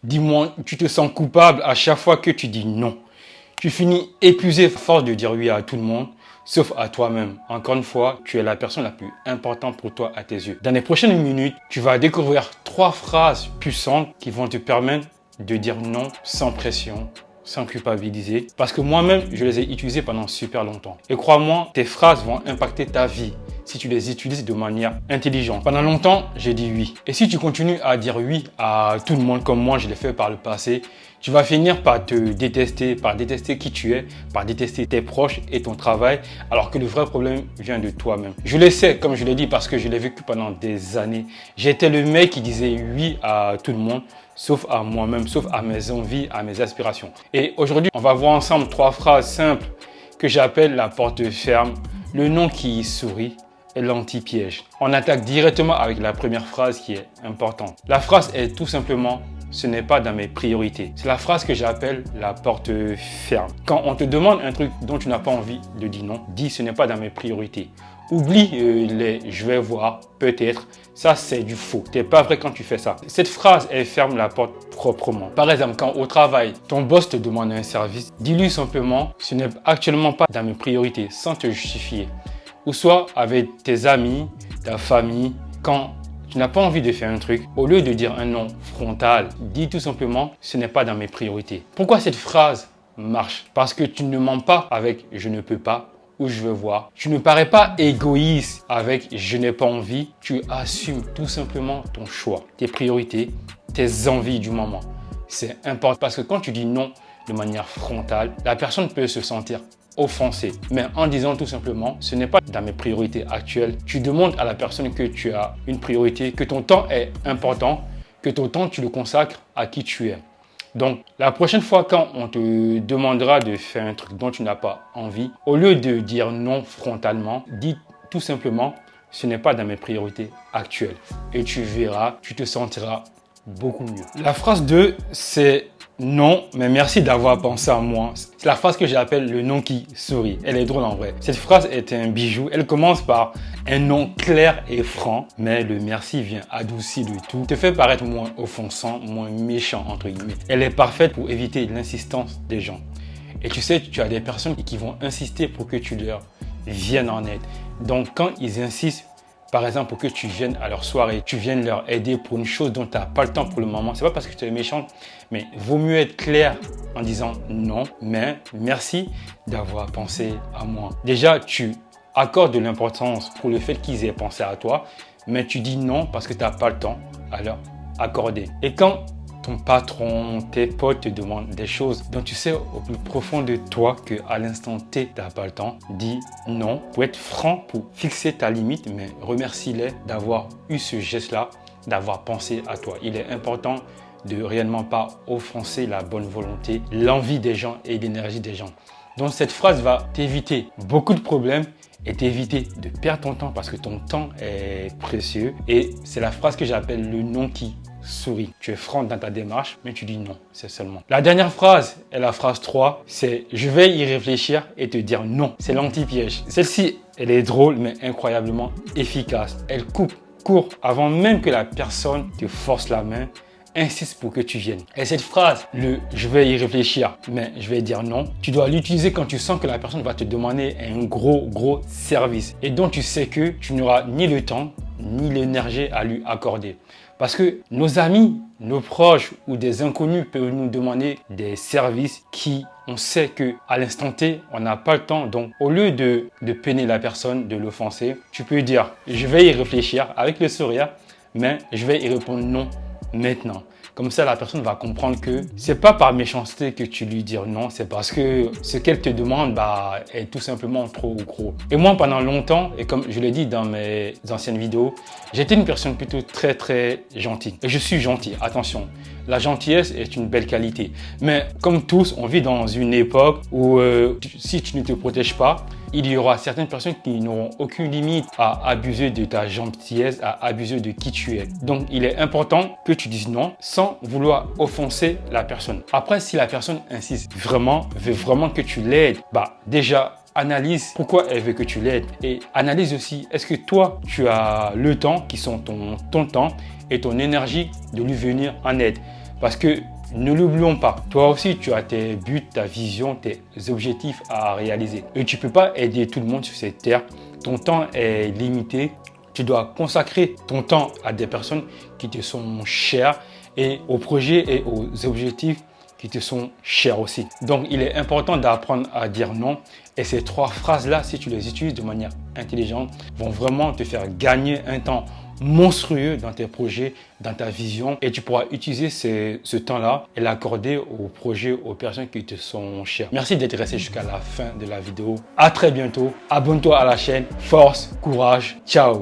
Dis-moi, tu te sens coupable à chaque fois que tu dis non. Tu finis épuisé à force de dire oui à tout le monde, sauf à toi-même. Encore une fois, tu es la personne la plus importante pour toi à tes yeux. Dans les prochaines minutes, tu vas découvrir 3 phrases puissantes qui vont te permettre de dire non sans pression, sans culpabiliser. Parce que moi-même, je les ai utilisées pendant super longtemps. Et crois-moi, tes phrases vont impacter ta vie si tu les utilises de manière intelligente. Pendant longtemps, j'ai dit oui. Et si tu continues à dire oui à tout le monde comme moi, je l'ai fait par le passé, tu vas finir par te détester, par détester qui tu es, par détester tes proches et ton travail, alors que le vrai problème vient de toi-même. Je le sais, comme je l'ai dit, parce que je l'ai vécu pendant des années. J'étais le mec qui disait oui à tout le monde, sauf à moi-même, sauf à mes envies, à mes aspirations. Et aujourd'hui, on va voir ensemble 3 phrases simples que j'appelle la porte ferme, le non qui sourit et l'anti-piège. On attaque directement avec la première phrase qui est importante. La phrase est tout simplement « ce n'est pas dans mes priorités ». C'est la phrase que j'appelle la porte ferme. Quand on te demande un truc dont tu n'as pas envie de dire non, dis « ce n'est pas dans mes priorités ». Oublie les « je vais voir »,« peut-être ». Ça, c'est du faux. Tu n'es pas vrai quand tu fais ça. Cette phrase, elle ferme la porte proprement. Par exemple, quand au travail, ton boss te demande un service, dis-lui simplement « ce n'est actuellement pas dans mes priorités » sans te justifier. Ou soit avec tes amis, ta famille, quand tu n'as pas envie de faire un truc, au lieu de dire un non frontal, dis tout simplement « ce n'est pas dans mes priorités ». Pourquoi cette phrase marche? Parce que tu ne mens pas avec « je ne peux pas » ou « je veux voir ». Tu ne parais pas égoïste avec « je n'ai pas envie ». Tu assumes tout simplement ton choix, tes priorités, tes envies du moment. C'est important parce que quand tu dis non de manière frontale, la personne peut se sentir offensé. Mais en disant tout simplement, ce n'est pas dans mes priorités actuelles, tu demandes à la personne que tu as une priorité, que ton temps est important, que ton temps tu le consacres à qui tu es. Donc, la prochaine fois quand on te demandera de faire un truc dont tu n'as pas envie, au lieu de dire non frontalement, dis tout simplement, ce n'est pas dans mes priorités actuelles. Et tu verras, tu te sentiras beaucoup mieux. La phrase 2, c'est non, mais merci d'avoir pensé à moi. C'est la phrase que j'appelle le non qui sourit. Elle est drôle en vrai. Cette phrase est un bijou. Elle commence par un non clair et franc, mais le merci vient adoucir le tout, te fait paraître moins offensant, moins méchant entre guillemets. Elle est parfaite pour éviter l'insistance des gens. Et tu sais, tu as des personnes qui vont insister pour que tu leur viennes en aide. Donc quand ils insistent, par exemple, pour que tu viennes à leur soirée, tu viennes leur aider pour une chose dont tu n'as pas le temps pour le moment. C'est pas parce que tu es méchant, mais vaut mieux être clair en disant non, mais merci d'avoir pensé à moi. Déjà, tu accordes de l'importance pour le fait qu'ils aient pensé à toi, mais tu dis non parce que tu n'as pas le temps à leur accorder. Et quand ton patron, tes potes te demandent des choses dont tu sais au plus profond de toi qu'à l'instant T, tu n'as pas le temps, dis non pour être franc, pour fixer ta limite, mais remercie-les d'avoir eu ce geste-là, d'avoir pensé à toi. Il est important de réellement pas offenser la bonne volonté, l'envie des gens et l'énergie des gens. Donc cette phrase va t'éviter beaucoup de problèmes et t'éviter de perdre ton temps parce que ton temps est précieux. Et c'est la phrase que j'appelle le non qui sourit. Tu es franc dans ta démarche, mais tu dis non, c'est seulement. La dernière phrase est la phrase 3, c'est « je vais y réfléchir et te dire non ». C'est l'anti-piège. Celle-ci, elle est drôle, mais incroyablement efficace. Elle coupe court avant même que la personne te force la main, insiste pour que tu viennes. Et cette phrase, le « je vais y réfléchir, mais je vais dire non », tu dois l'utiliser quand tu sens que la personne va te demander un gros service et dont tu sais que tu n'auras ni le temps, ni l'énergie à lui accorder. Parce que nos amis, nos proches ou des inconnus peuvent nous demander des services qui, on sait qu'à l'instant T, on n'a pas le temps. Donc, au lieu de peiner la personne, de l'offenser, tu peux dire « je vais y réfléchir » avec le sourire, mais je vais y répondre non maintenant. Comme ça, la personne va comprendre que c'est pas par méchanceté que tu lui dis non, c'est parce que ce qu'elle te demande est tout simplement trop gros. Et moi, pendant longtemps, et comme je l'ai dit dans mes anciennes vidéos, j'étais une personne plutôt très gentille. Et je suis gentil, attention. La gentillesse est une belle qualité. Mais comme tous, on vit dans une époque où si tu ne te protèges pas, il y aura certaines personnes qui n'auront aucune limite à abuser de ta gentillesse, à abuser de qui tu es. Donc, il est important que tu dises non sans vouloir offenser la personne. Après, si la personne insiste vraiment, veut vraiment que tu l'aides, déjà, analyse pourquoi elle veut que tu l'aides et analyse aussi, est-ce que toi, tu as le temps, qui sont ton temps et ton énergie de lui venir en aide. Parce que ne l'oublions pas, toi aussi tu as tes buts, ta vision, tes objectifs à réaliser. Et tu ne peux pas aider tout le monde sur cette terre. Ton temps est limité. Tu dois consacrer ton temps à des personnes qui te sont chères et aux projets et aux objectifs qui te sont chers aussi. Donc, il est important d'apprendre à dire non. Et ces 3 phrases-là, si tu les utilises de manière intelligente, vont vraiment te faire gagner un temps monstrueux dans tes projets, dans ta vision. Et tu pourras utiliser ce temps-là et l'accorder aux projets, aux personnes qui te sont chères. Merci d'être resté jusqu'à la fin de la vidéo. À très bientôt. Abonne-toi à la chaîne. Force, courage. Ciao.